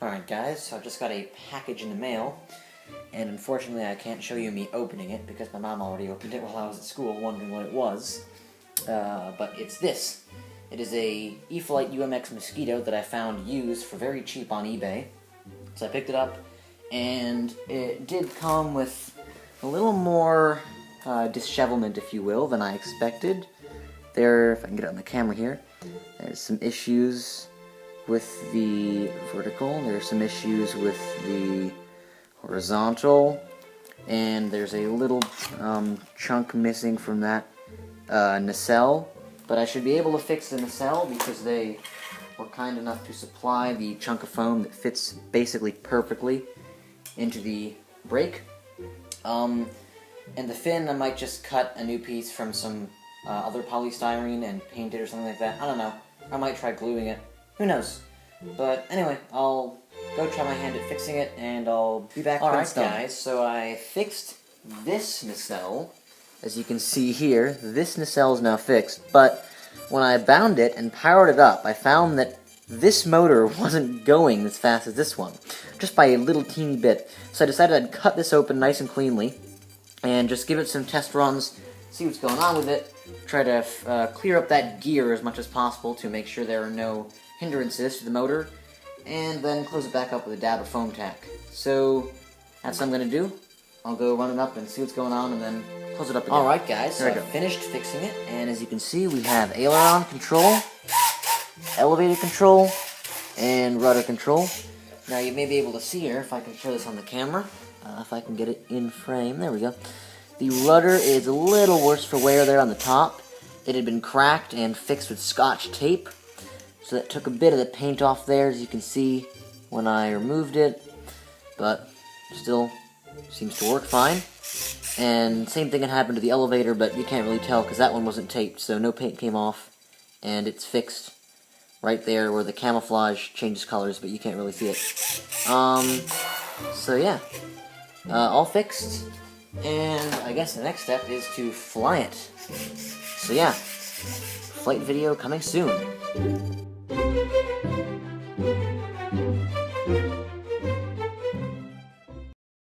Alright guys, so I just got a package in the mail, and unfortunately I can't show you me opening it because my mom already opened it while I was at school wondering what it was. But it's this. It is a E-Flite UMX Mosquito that I found used for very cheap on eBay. So I picked it up, and it did come with a little more dishevelment, if you will, than I expected. If I can get it on the camera here, there's some issues with the vertical, there's some issues with the horizontal, and there's a little chunk missing from that nacelle, but I should be able to fix the nacelle because they were kind enough to supply the chunk of foam that fits basically perfectly into the brake. And the fin, I might just cut a new piece from some other polystyrene and paint it or something like that. I don't know. I might try gluing it. Who knows? But anyway, I'll go try my hand at fixing it, and I'll be back when it's done. Alright guys, so I fixed this nacelle. As you can see here, this nacelle is now fixed, but when I bound it and powered it up, I found that this motor wasn't going as fast as this one, just by a little teeny bit. So I decided I'd cut this open nice and cleanly, and just give it some test runs, see what's going on with it, try to clear up that gear as much as possible to make sure there are no hindrances to the motor, and then close it back up with a dab of foam tack. So that's what I'm going to do. I'll go run it up and see what's going on, and then close it up again. Alright guys, so I finished fixing it, and as you can see we have aileron control, elevator control, and rudder control. Now you may be able to see here, if I can show this on the camera, if I can get it in frame, there we go. The rudder is a little worse for wear there on the top. It had been cracked and fixed with Scotch tape, so that took a bit of the paint off there, as you can see when I removed it, but still seems to work fine. And same thing had happened to the elevator, but you can't really tell because that one wasn't taped, so no paint came off, and it's fixed right there where the camouflage changes colors, but you can't really see it. So yeah, all fixed, and I guess the next step is to fly it. So yeah, flight video coming soon.